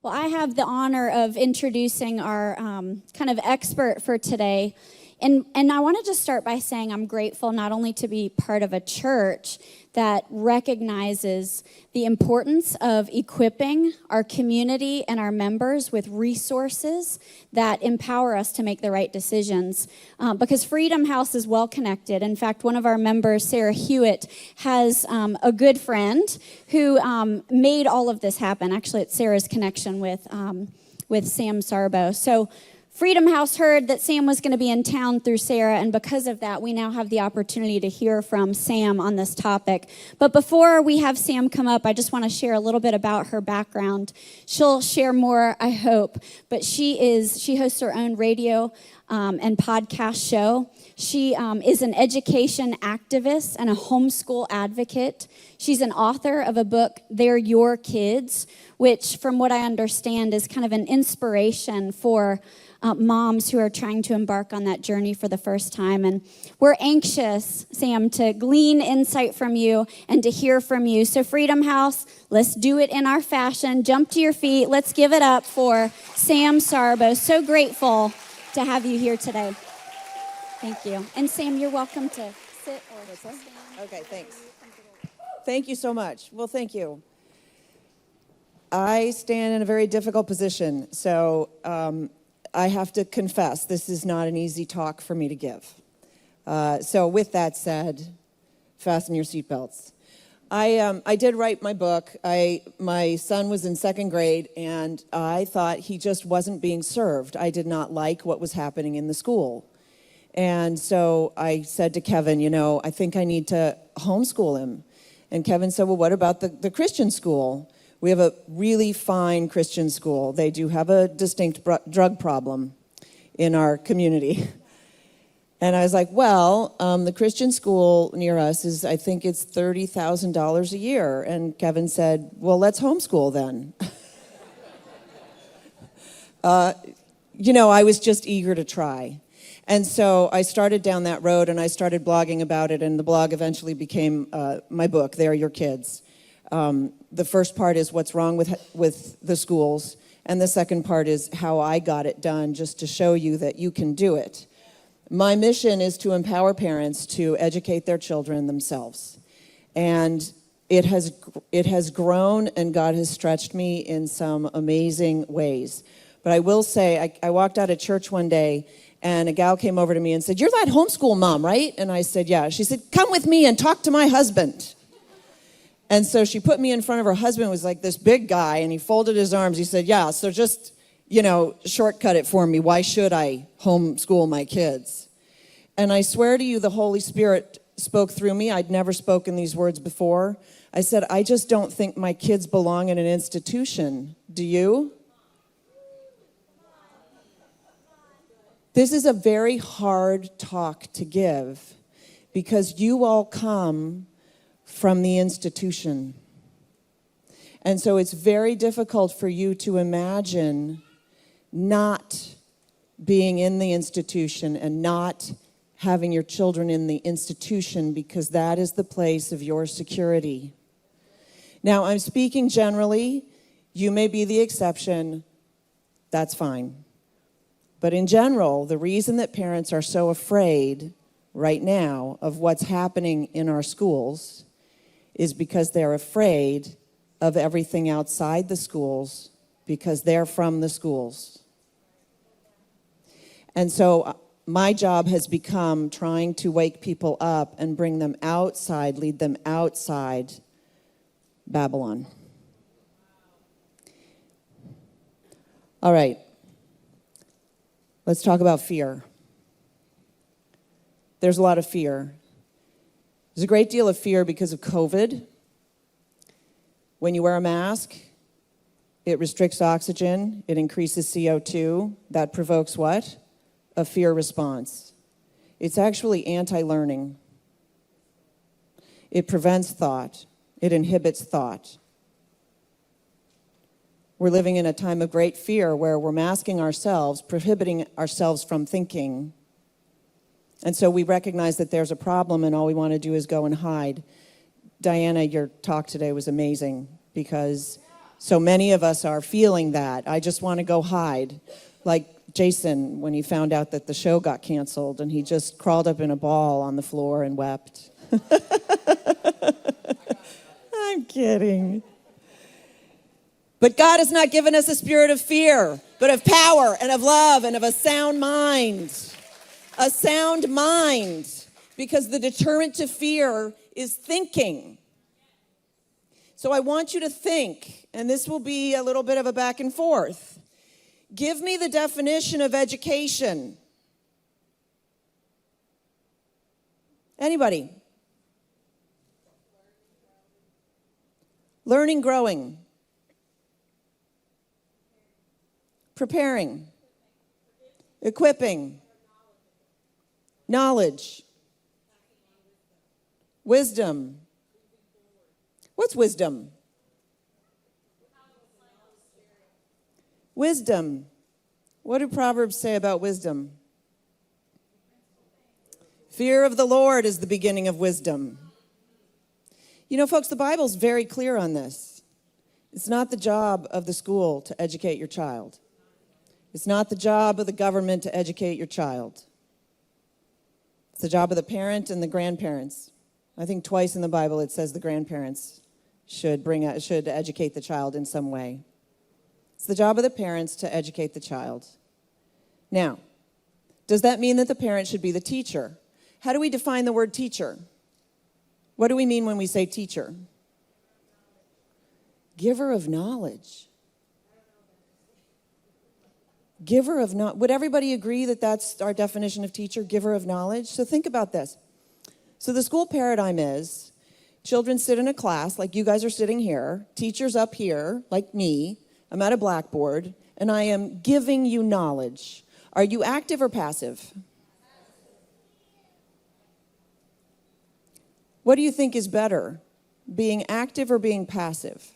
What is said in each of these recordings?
Well, I have the honor of introducing our kind of expert for today. And I want to just start by saying I'm grateful not only to be part of a church that recognizes the importance of equipping our community and our members with resources that empower us to make the right decisions. Because Freedom House is well connected. In fact, one of our members, Sarah Hewitt, has a good friend who made all of this happen. Actually, it's Sarah's connection with Sam Sarbo. So Freedom House heard that Sam was going to be in town through Sarah, and because of that, we now have the opportunity to hear from Sam on this topic. But before we have Sam come up, I just want to share a little bit about her background. She'll share more, I hope, but she hosts her own radio and podcast show. She is an education activist and a homeschool advocate. She's an author of a book, They're Your Kids, which, from what I understand, is kind of an inspiration for moms who are trying to embark on that journey for the first time. And we're anxious, Sam, to glean insight from you and to hear from you. So Freedom House, let's do it in our fashion. Jump to your feet. Let's give it up for Sam Sarbo. So grateful to have you here today. Thank you. And Sam, you're welcome to sit or stand. Okay, thanks. Thank you so much. Well, thank you. I stand in a very difficult position, so I have to confess, this is not an easy talk for me to give. So with that said, fasten your seatbelts. I did write my book. My son was in second grade, and I thought he just wasn't being served. I did not like what was happening in the school. And so I said to Kevin, I think I need to homeschool him. And Kevin said, well, what about the Christian school? We have a really fine Christian school. They do have a distinct drug problem in our community. And I was like, well, the Christian school near us is, I think it's $30,000 a year. And Kevin said, well, let's homeschool then. I was just eager to try. And so I started down that road, and I started blogging about it, and the blog eventually became my book, They're Your Kids. The first part is what's wrong with the schools, and the second part is how I got it done, just to show you that you can do it. My mission is to empower parents to educate their children themselves. And it has grown, and God has stretched me in some amazing ways. But I will say, I walked out of church one day, and a gal came over to me and said, "You're that homeschool mom, right?" And I said, "Yeah." She said, "Come with me and talk to my husband." And so she put me in front of her husband, who was like this big guy, and he folded his arms. He said, "Yeah, so just, shortcut it for me. Why should I homeschool my kids?" And I swear to you, the Holy Spirit spoke through me. I'd never spoken these words before. I said, "I just don't think my kids belong in an institution. Do you?" This is a very hard talk to give, because you all come from the institution. And so it's very difficult for you to imagine not being in the institution and not having your children in the institution, because that is the place of your security. Now, I'm speaking generally. You may be the exception. That's fine. But in general, the reason that parents are so afraid right now of what's happening in our schools is because they're afraid of everything outside the schools, because they're from the schools. And so my job has become trying to wake people up and bring them outside, lead them outside Babylon. All right. Let's talk about fear. There's a lot of fear. There's a great deal of fear because of COVID. When you wear a mask, it restricts oxygen, it increases CO2. That provokes what? A fear response. It's actually anti-learning. It prevents thought. It inhibits thought. We're living in a time of great fear where we're masking ourselves, prohibiting ourselves from thinking. And so we recognize that there's a problem, and all we want to do is go and hide. Diana, your talk today was amazing, because So many of us are feeling that. I just want to go hide. Like Jason, when he found out that the show got canceled, and he just crawled up in a ball on the floor and wept. I'm kidding. But God has not given us a spirit of fear, but of power and of love and of a sound mind. A sound mind. Because the deterrent to fear is thinking. So I want you to think, and this will be a little bit of a back and forth. Give me the definition of education. Anybody? Learning, growing. Preparing. Equipping. Knowledge. Wisdom. What's wisdom? Wisdom. What do Proverbs say about wisdom? Fear of the Lord is the beginning of wisdom. You know, folks, the Bible's very clear on this. It's not the job of the school to educate your child. It's not the job of the government to educate your child. It's the job of the parent and the grandparents. I think twice in the Bible it says the grandparents should educate the child in some way. It's the job of the parents to educate the child. Now, does that mean that the parent should be the teacher? How do we define the word teacher? What do we mean when we say teacher? Giver of knowledge. Giver of knowledge. Would everybody agree that that's our definition of teacher, giver of knowledge? So think about this. So the school paradigm is children sit in a class like you guys are sitting here, teachers up here like me, I'm at a blackboard, and I am giving you knowledge. Are you active or passive? What do you think is better, being active or being passive?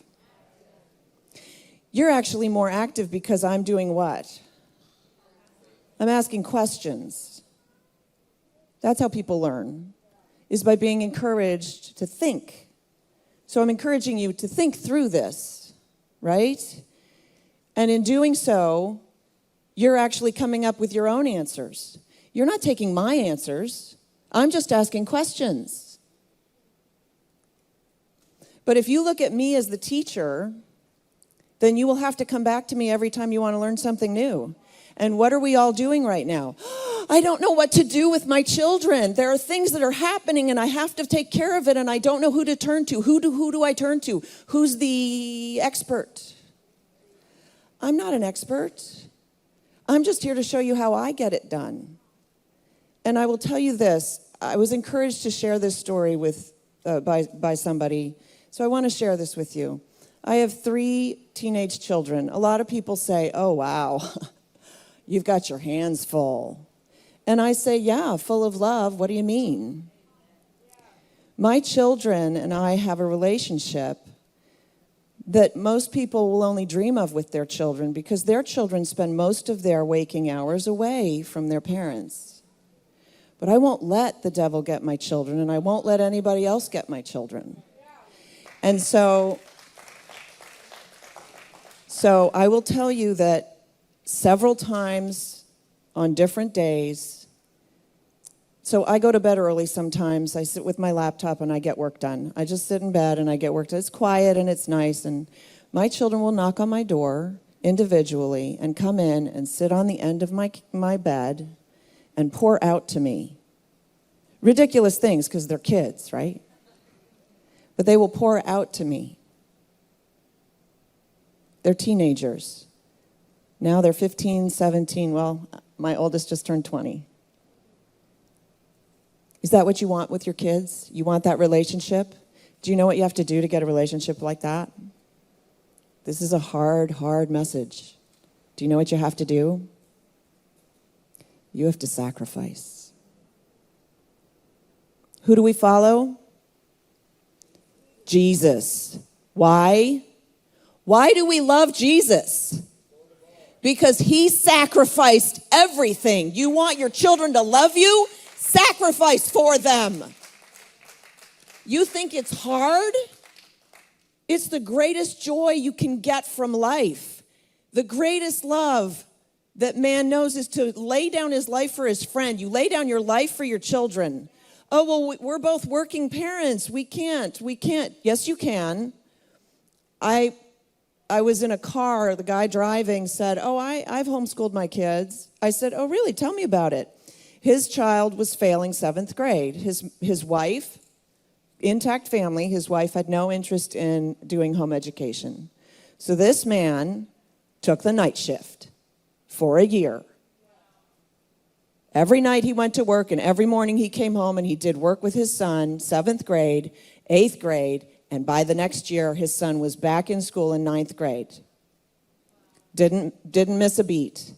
You're actually more active because I'm doing what? I'm asking questions. That's how people learn, is by being encouraged to think. So I'm encouraging you to think through this, right? And in doing so, you're actually coming up with your own answers. You're not taking my answers. I'm just asking questions. But if you look at me as the teacher, then you will have to come back to me every time you want to learn something new. And what are we all doing right now? I don't know what to do with my children. There are things that are happening and I have to take care of it and I don't know who to turn to. Who do I turn to? Who's the expert? I'm not an expert. I'm just here to show you how I get it done. And I will tell you this. I was encouraged to share this story by somebody. So I want to share this with you. I have 3 teenage children. A lot of people say, oh, wow, you've got your hands full. And I say, yeah, full of love. What do you mean? My children and I have a relationship that most people will only dream of with their children because their children spend most of their waking hours away from their parents. But I won't let the devil get my children, and I won't let anybody else get my children. And so I will tell you that several times on different days, so I go to bed early sometimes. I sit with my laptop and I get work done. I just sit in bed and I get work done. It's quiet and it's nice. And my children will knock on my door individually and come in and sit on the end of my bed and pour out to me. Ridiculous things because they're kids, right? But they will pour out to me. They're teenagers. Now they're 15, 17. Well, my oldest just turned 20. Is that what you want with your kids? You want that relationship? Do you know what you have to do to get a relationship like that? This is a hard, hard message. Do you know what you have to do? You have to sacrifice. Who do we follow? Jesus. Why? Why do we love Jesus? Because he sacrificed everything. You want your children to love you? Sacrifice for them. You think it's hard? It's the greatest joy you can get from life. The greatest love that man knows is to lay down his life for his friend. You lay down your life for your children. Oh, well, we're both working parents. We can't. Yes, you can. I was in a car. The guy driving said, oh, I've homeschooled my kids. I said, oh, really? Tell me about it. His child was failing 7th grade. His wife, intact family, his wife had no interest in doing home education. So this man took the night shift for a year. Every night he went to work, and every morning he came home and he did work with his son, 7th grade, 8th grade, and by the next year, his son was back in school in 9th grade. Didn't miss a beat.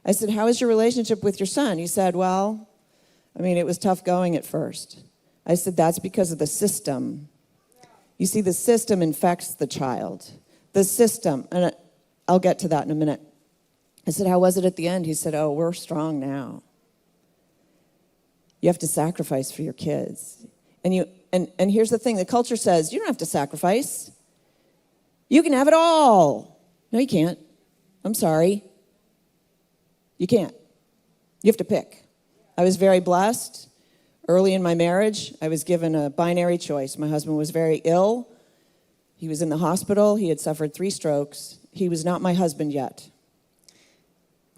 I said, how is your relationship with your son? He said, well, it was tough going at first. I said, that's because of the system. You see, the system infects the child. The system, and I'll get to that in a minute. I said, how was it at the end? He said, oh, we're strong now. You have to sacrifice for your kids. And here's the thing, the culture says, you don't have to sacrifice. You can have it all. No, you can't. I'm sorry. You can't. You have to pick. I was very blessed. Early in my marriage, I was given a binary choice. My husband was very ill. He was in the hospital. He had suffered 3 strokes. He was not my husband yet.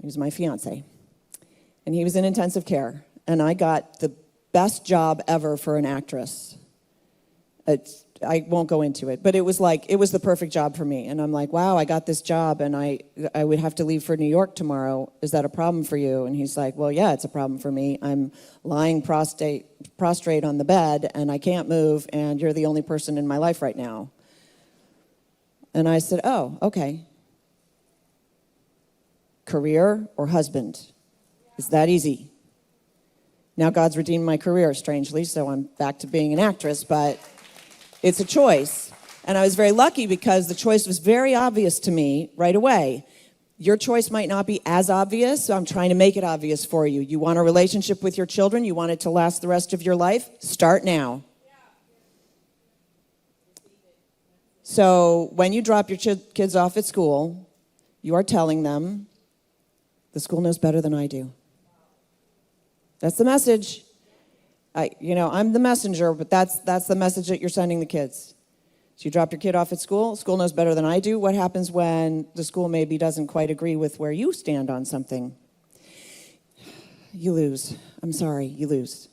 He was my fiance. And he was in intensive care. And I got the best job ever for an actress. I won't go into it, but it was the perfect job for me. And I'm like, wow, I got this job, and I would have to leave for New York tomorrow. Is that a problem for you? And he's like, well, yeah, it's a problem for me. I'm lying prostrate on the bed, and I can't move, and you're the only person in my life right now. And I said, oh, okay. Career or husband? It's that easy. Now God's redeemed my career, strangely, so I'm back to being an actress, but it's a choice. And I was very lucky because the choice was very obvious to me right away. Your choice might not be as obvious, so I'm trying to make it obvious for you. You want a relationship with your children? You want it to last the rest of your life? Start now. So when you drop your kids off at school, you are telling them, the school knows better than I do. That's the message. I'm the messenger, but that's the message that you're sending the kids. So you drop your kid off at school knows better than I do. What happens when the school maybe doesn't quite agree with where you stand on something? You lose. I'm sorry, you lose.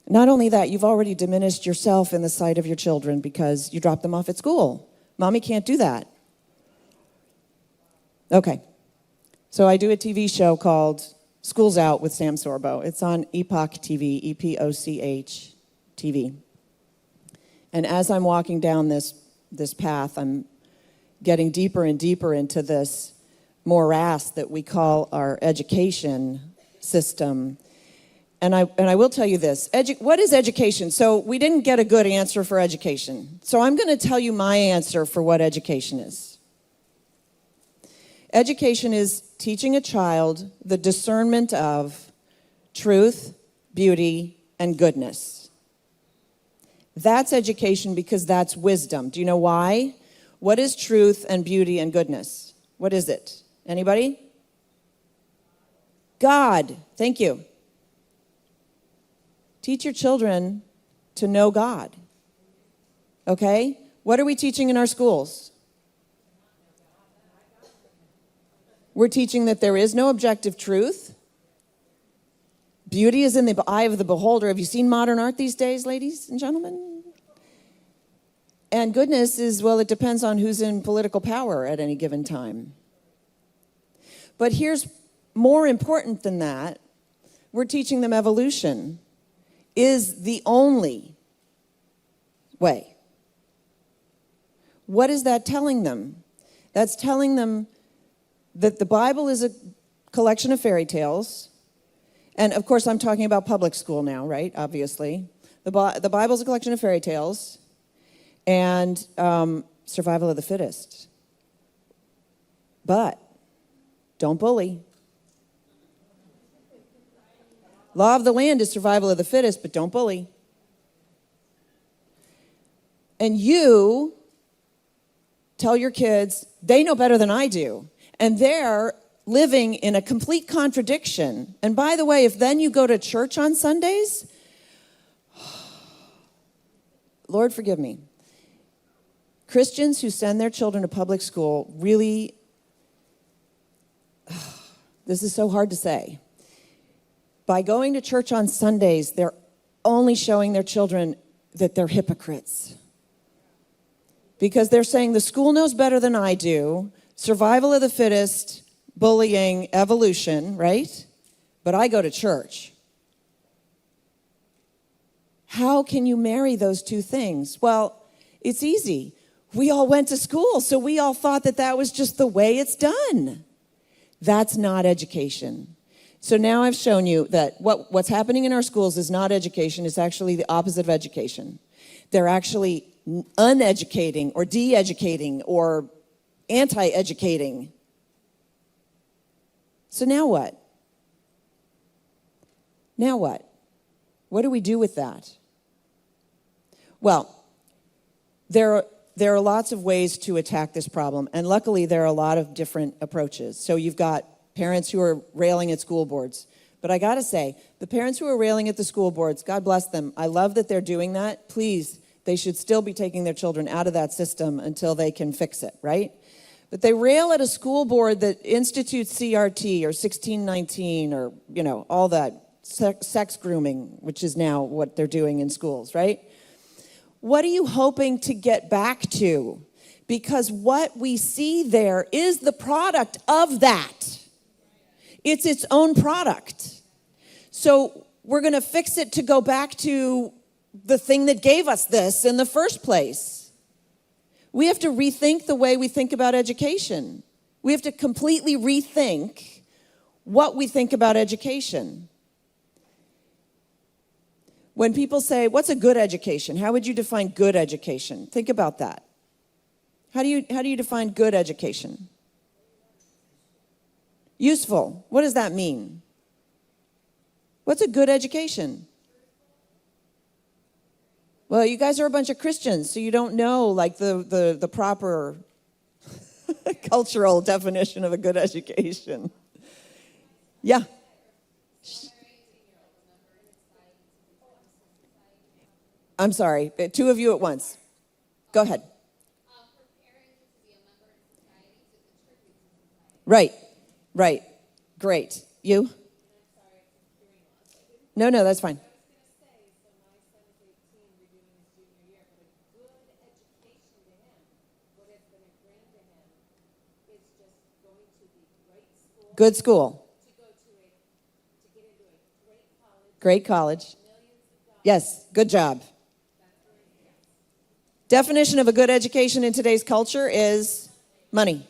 Not only that, you've already diminished yourself in the sight of your children because you dropped them off at school. Mommy can't do that. Okay. So I do a TV show called School's Out with Sam Sarbo. It's on Epoch TV, EPOCH TV. And as I'm walking down this path, I'm getting deeper and deeper into this morass that we call our education system. And I will tell you this. What is education? So we didn't get a good answer for education. So I'm going to tell you my answer for what education is. Education is teaching a child the discernment of truth, beauty, and goodness. That's education because that's wisdom. Do you know why? What is truth and beauty and goodness? What is it? Anybody? God. Thank you. Teach your children to know God. Okay? What are we teaching in our schools? We're teaching that there is no objective truth. Beauty is in the eye of the beholder. Have you seen modern art these days, ladies and gentlemen? And goodness is, well, it depends on who's in political power at any given time. But here's more important than that. We're teaching them evolution is the only way. What is that telling them? That's telling them that the Bible is a collection of fairy tales. And of course, I'm talking about public school now, right? Obviously. The Bible's a collection of fairy tales and survival of the fittest. But don't bully. Law of the land is survival of the fittest, but don't bully. And you tell your kids they know better than I do. And they're living in a complete contradiction. And by the way, if then you go to church on Sundays, Lord forgive me, Christians who send their children to public school really, this is so hard to say. By going to church on Sundays, they're only showing their children that they're hypocrites. Because they're saying the school knows better than I do, survival of the fittest, bullying, evolution, right? But I go to church. How can you marry those two things? Well, it's easy. We all went to school, so we all thought that that was just the way it's done. That's not education. So now I've shown you that what's happening in our schools is not education. It's actually the opposite of education. They're actually uneducating or de-educating or anti-educating. So now what? Now what? What do we do with that? Well, there are lots of ways to attack this problem, and luckily there are a lot of different approaches. So you've got parents who are railing at school boards. But I got to say, the parents who are railing at the school boards, God bless them. I love that they're doing that. Please, they should still be taking their children out of that system until they can fix it, right? But they rail at a school board that institutes CRT or 1619 or, all that sex grooming, which is now what they're doing in schools, right? What are you hoping to get back to? Because what we see there is the product of that. It's its own product. So we're going to fix it to go back to the thing that gave us this in the first place. We have to rethink the way we think about education. We have to completely rethink what we think about education. When people say, what's a good education? How would you define good education? Think about that. How do you define good education? Useful. What does that mean? What's a good education? Well, you guys are a bunch of Christians, so you don't know like the proper cultural definition of a good education. Yeah. I'm sorry, two of you at once. Go ahead. Right. Great. You? No, that's fine. Good school. Great college. Yes, good job. Definition of a good education in today's culture is money.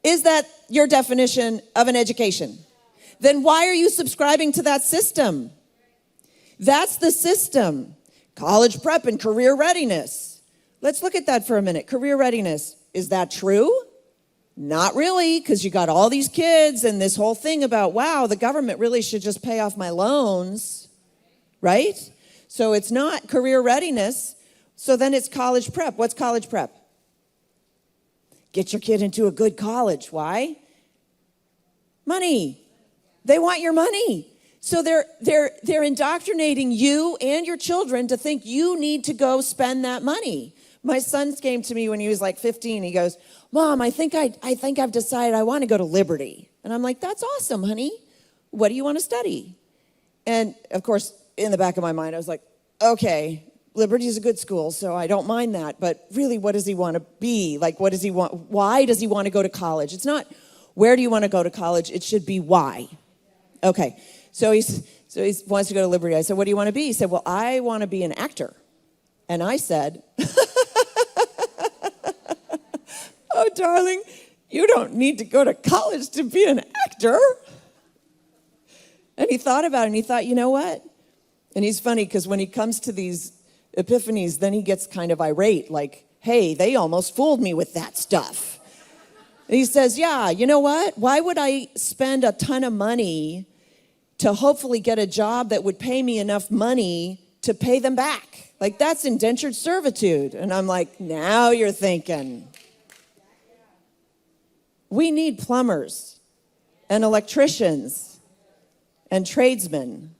Is that your definition of an education? Then why are you subscribing to that system? That's the system. College prep and career readiness. Let's look at that for a minute. Career readiness. Is that true? Not really, because you got all these kids and this whole thing about, wow, the government really should just pay off my loans, right? So it's not career readiness. So then it's college prep. What's college prep? Get your kid into a good college. Why? Money. They want your money. So they're indoctrinating you and your children to think you need to go spend that money. My son came to me when he was like 15. He goes, Mom, I think I've decided I want to go to Liberty. And I'm like, that's awesome, honey. What do you want to study? And of course, in the back of my mind, I was like, okay, Liberty is a good school, so I don't mind that. But really, what does he want to be? Like, what does he want? Why does he want to go to college? It's not where do you want to go to college? It should be why. Okay, so he wants to go to Liberty. I said, what do you want to be? He said, well, I want to be an actor. And I said, oh, darling, you don't need to go to college to be an actor. And he thought about it, and he thought, you know what? And he's funny, because when he comes to these epiphanies, then he gets kind of irate, like, hey, they almost fooled me with that stuff. And he says, yeah, you know what? Why would I spend a ton of money to hopefully get a job that would pay me enough money to pay them back. Like, that's indentured servitude. And I'm like, now you're thinking. We need plumbers and electricians and tradesmen.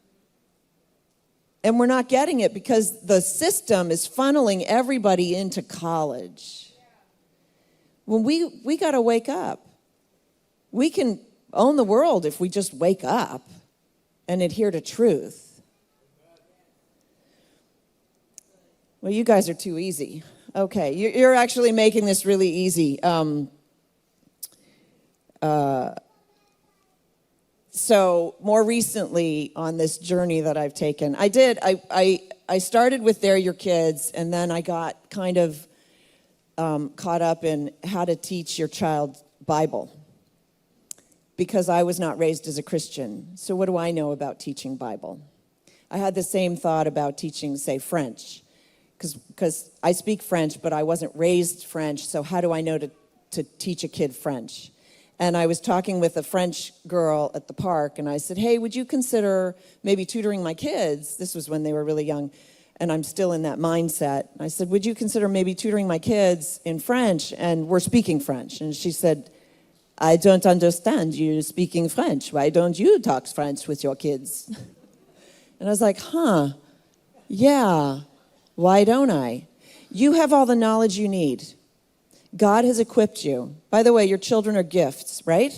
And we're not getting it because the system is funneling everybody into college. When we got to wake up. We can own the world if we just wake up and adhere to truth. Well, you guys are too easy. Okay, you're actually making this really easy. So more recently on this journey that I've taken, I started with They're Your Kids, and then I got kind of caught up in how to teach your child Bible, because I was not raised as a Christian. So what do I know about teaching Bible? I had the same thought about teaching, say, French, because I speak French, but I wasn't raised French, so how do I know to teach a kid French? And I was talking with a French girl at the park, and I said, hey, would you consider maybe tutoring my kids? This was when they were really young, and I'm still in that mindset. I said, would you consider maybe tutoring my kids in French? And we're speaking French. And she said, I don't understand you speaking French. Why don't you talk French with your kids? And I was like, yeah, why don't I? You have all the knowledge you need. God has equipped you. By the way, your children are gifts, right?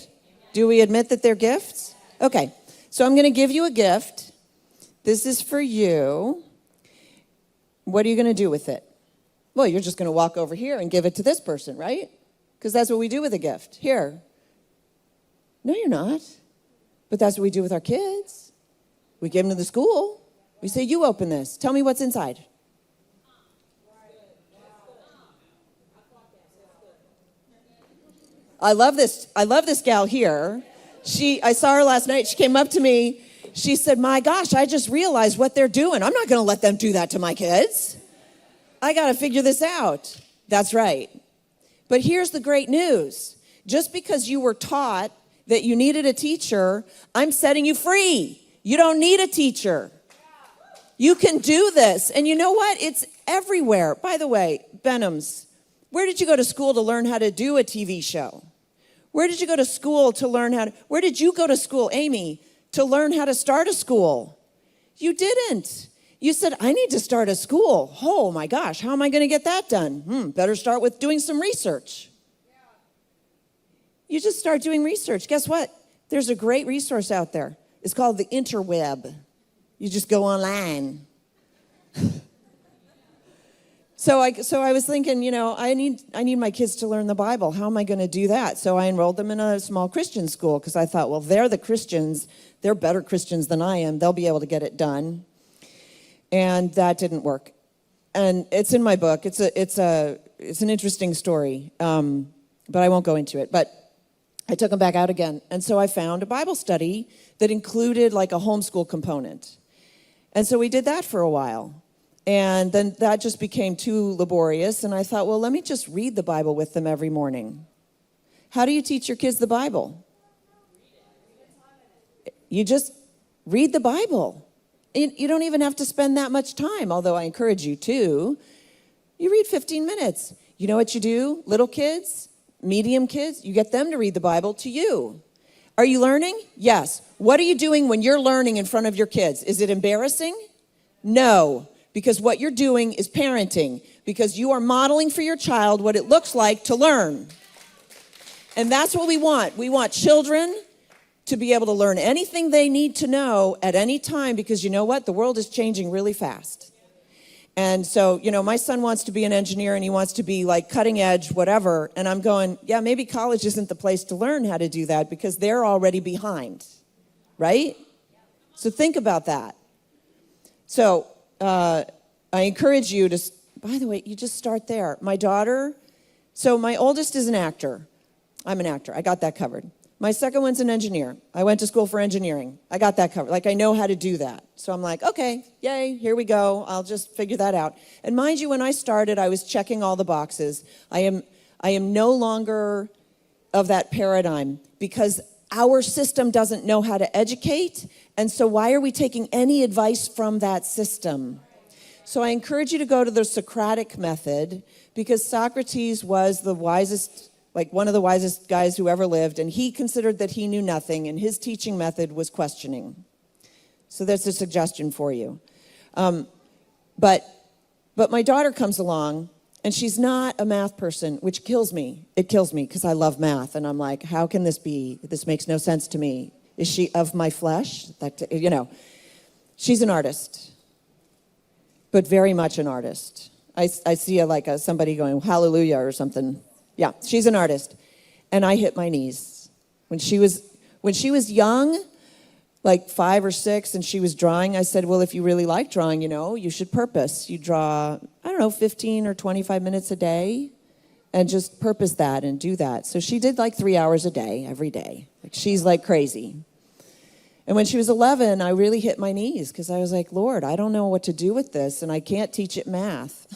Do we admit that they're gifts? Okay, so I'm going to give you a gift. This is for you. What are you going to do with it? Well, you're just going to walk over here and give it to this person, right? Because that's what we do with a gift. Here. No, you're not. But that's what we do with our kids. We give them to the school. We say, you open this. Tell me what's inside. I love this gal here. I saw her last night. She came up to me. She said, my gosh, I just realized what they're doing. I'm not going to let them do that to my kids. I got to figure this out. That's right. But here's the great news. Just because you were taught that you needed a teacher, I'm setting you free. You don't need a teacher. You can do this. And you know what? It's everywhere. By the way, Benhams, where did you go to school to learn how to do a TV show? Where did you go to school to learn where did you go to school, Amy, to learn how to start a school? You didn't. You said, I need to start a school. Oh my gosh, how am I going to get that done? Better start with doing some research. You just start doing research. Guess what? There's a great resource out there. It's called the interweb. You just go online. So I was thinking, I need my kids to learn the Bible. How am I going to do that? So I enrolled them in a small Christian school because I thought, well, they're the Christians. They're better Christians than I am. They'll be able to get it done. And that didn't work. And it's in my book. It's an interesting story, but I won't go into it. But I took them back out again. And so I found a Bible study that included like a homeschool component. And so we did that for a while. And then that just became too laborious. And I thought, well, let me just read the Bible with them every morning. How do you teach your kids the Bible? You just read the Bible. You don't even have to spend that much time, although I encourage you to. You read 15 minutes. You know what you do? Little kids, medium kids, you get them to read the Bible to you. Are you learning? Yes. What are you doing when you're learning in front of your kids? Is it embarrassing? No. Because what you're doing is parenting. Because you are modeling for your child what it looks like to learn. And that's what we want. We want children to be able to learn anything they need to know at any time. Because you know what? The world is changing really fast. And so, my son wants to be an engineer and he wants to be like cutting edge, whatever. And I'm going, yeah, maybe college isn't the place to learn how to do that because they're already behind. Right? So think about that. So, I encourage you to, by the way, you just start there. My daughter, so my oldest is an actor. I'm an actor. I got that covered. My second one's an engineer. I went to school for engineering. I got that covered. Like, I know how to do that. So I'm like, okay, yay, here we go. I'll just figure that out. And mind you, when I started, I was checking all the boxes. I am no longer of that paradigm because our system doesn't know how to educate. And so why are we taking any advice from that system? So I encourage you to go to the Socratic Method, because Socrates was the wisest, like one of the wisest guys who ever lived, and he considered that he knew nothing, and his teaching method was questioning. So that's a suggestion for you. But my daughter comes along, and she's not a math person, which kills me. It kills me because I love math, and I'm like, how can this be? This makes no sense to me. Is she of my flesh? She's an artist, but very much an artist. I see somebody going, hallelujah, or something. Yeah, she's an artist. And I hit my knees. When she was young, like 5 or 6, and she was drawing, I said, well, if you really like drawing, you should purpose. You draw, 15 or 25 minutes a day, and just purpose that and do that. So she did like 3 hours a day, every day. Like, she's like crazy. And when she was 11, I really hit my knees because I was like, Lord, I don't know what to do with this, and I can't teach it math.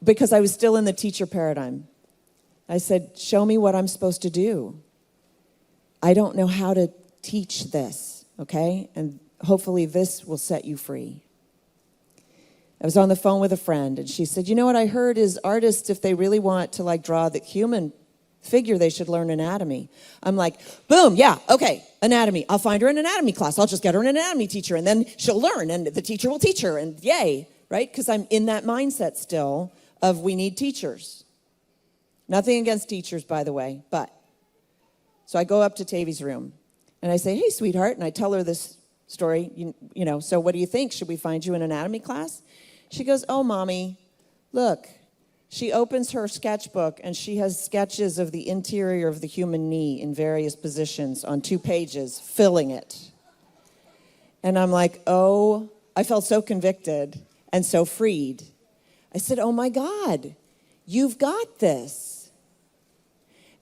Because I was still in the teacher paradigm. I said, show me what I'm supposed to do. I don't know how to teach this, okay? And hopefully this will set you free. I was on the phone with a friend, and she said, what I heard is artists, if they really want to draw the human figure, they should learn anatomy. I'm like, boom, yeah, okay, anatomy. I'll find her an anatomy class. I'll just get her an anatomy teacher, and then she'll learn, and the teacher will teach her, and yay, right? Because I'm in that mindset still of we need teachers. Nothing against teachers, by the way, but. So I go up to Tavi's room, and I say, hey, sweetheart, and I tell her this story, so what do you think? Should we find you an anatomy class? She goes, oh, Mommy, look. She opens her sketchbook, and she has sketches of the interior of the human knee in various positions on 2 pages, filling it. And I'm like, oh, I felt so convicted and so freed. I said, oh, my God, you've got this.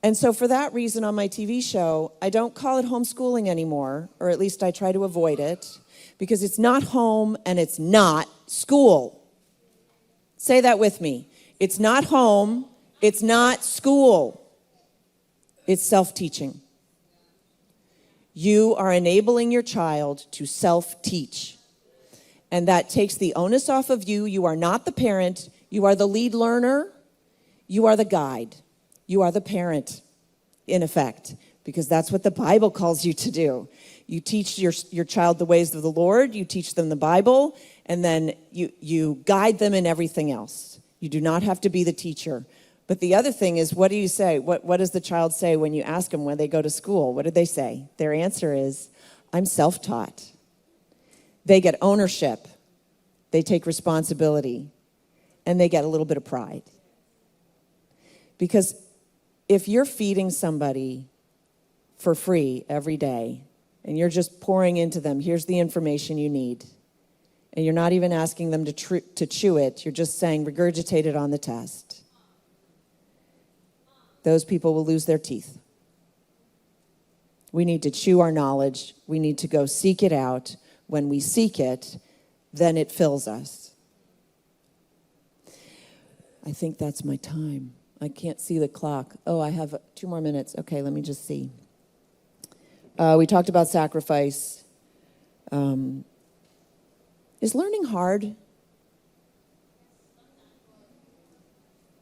And so for that reason, on my TV show, I don't call it homeschooling anymore, or at least I try to avoid it, because it's not home and it's not school. Say that with me. It's not home, it's not school. It's self-teaching. You are enabling your child to self-teach. And that takes the onus off of you. You are not the parent. You are the lead learner. You are the guide. You are the parent, in effect, because that's what the Bible calls you to do. You teach your child the ways of the Lord. You teach them the Bible, and then you guide them in everything else. You do not have to be the teacher. But the other thing is, what do you say? What does the child say when you ask them when they go to school? What do they say? Their answer is, I'm self-taught. They get ownership. They take responsibility. And they get a little bit of pride. Because if you're feeding somebody for free every day, and you're just pouring into them, here's the information you need, and you're not even asking them to chew it, you're just saying, regurgitate it on the test, those people will lose their teeth. We need to chew our knowledge. We need to go seek it out. When we seek it, then it fills us. I think that's my time. I can't see the clock. Oh, I have 2 more minutes. Okay, let me just see. We talked about sacrifice. Is learning hard?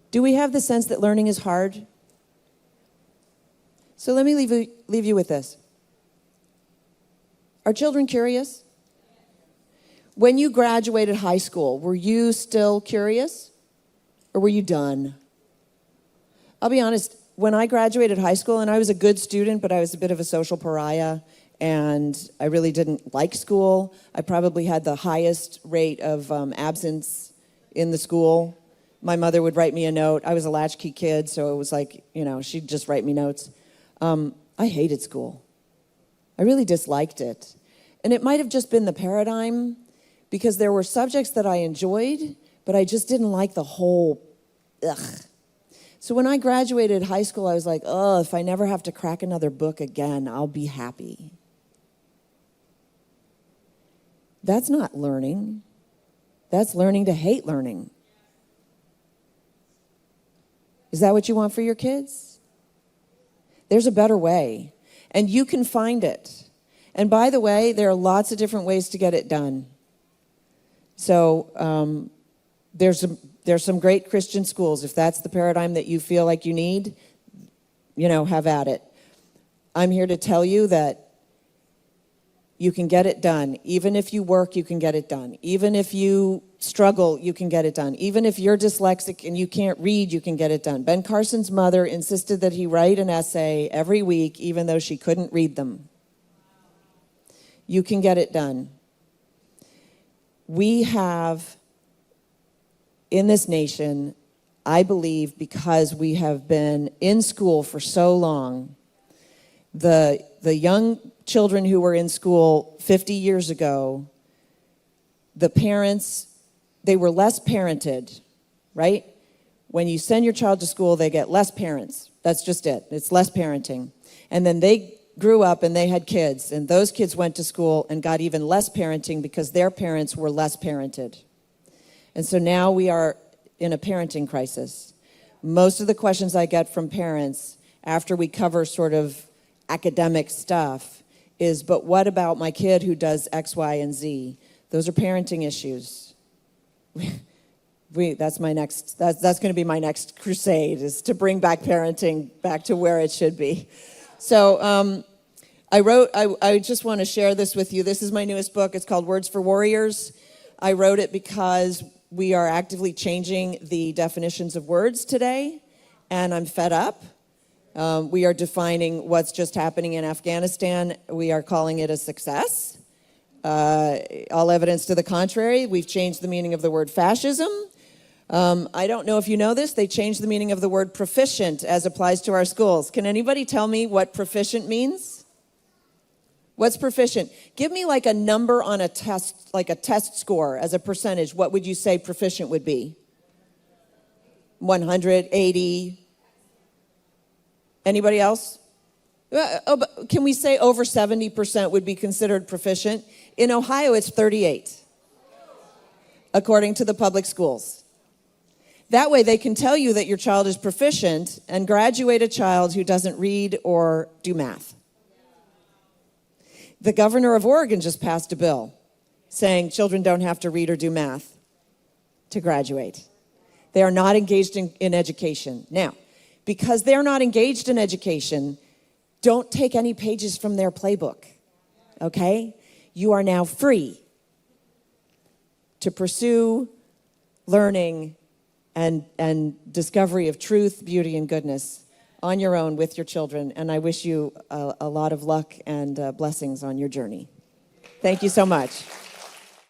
Do we have the sense that learning is hard? So let me leave you with this. Are children curious? When you graduated high school, were you still curious? Or were you done? I'll be honest, when I graduated high school, and I was a good student, but I was a bit of a social pariah, and I really didn't like school. I probably had the highest rate of absence in the school. My mother would write me a note. I was a latchkey kid, so it was like, she'd just write me notes. I hated school. I really disliked it. And it might have just been the paradigm, because there were subjects that I enjoyed, but I just didn't like the whole, ugh. So when I graduated high school, I was like, oh, if I never have to crack another book again, I'll be happy. That's not learning. That's learning to hate learning. Is that what you want for your kids? There's a better way, and you can find it. And by the way, there are lots of different ways to get it done. So there's some great Christian schools. If that's the paradigm that you feel like you need, have at it. I'm here to tell you that you can get it done. Even if you work, you can get it done. Even if you struggle, you can get it done. Even if you're dyslexic and you can't read, you can get it done. Ben Carson's mother insisted that he write an essay every week, even though she couldn't read them. You can get it done. We have, in this nation, I believe, because we have been in school for so long, the young children who were in school 50 years ago, the parents, they were less parented, right? When you send your child to school, they get less parents. That's just it. It's less parenting. And then they grew up and they had kids, and those kids went to school and got even less parenting because their parents were less parented. And so now we are in a parenting crisis. Most of the questions I get from parents after we cover sort of academic stuff is, but what about my kid who does X, Y, and Z? Those are parenting issues. That's going to be my next crusade, is to bring back parenting back to where it should be. So I just want to share this with you. This is my newest book. It's called Words for Warriors. I wrote it because we are actively changing the definitions of words today, and I'm fed up. We are defining what's just happening in Afghanistan. We are calling it a success. All evidence to the contrary. We've changed the meaning of the word fascism. I don't know if you know this. They changed the meaning of the word proficient as applies to our schools. Can anybody tell me what proficient means? What's proficient? Give me like a number on a test, like a test score as a percentage. What would you say proficient would be? 180. Anybody else? Can we say over 70% would be considered proficient? In Ohio, it's 38, according to the public schools. That way, they can tell you that your child is proficient and graduate a child who doesn't read or do math. The governor of Oregon just passed a bill saying children don't have to read or do math to graduate. They are not engaged in education. Now, because they're not engaged in education, don't take any pages from their playbook, okay? You are now free to pursue learning and discovery of truth, beauty, and goodness on your own with your children. And I wish you a lot of luck and blessings on your journey. Thank you so much.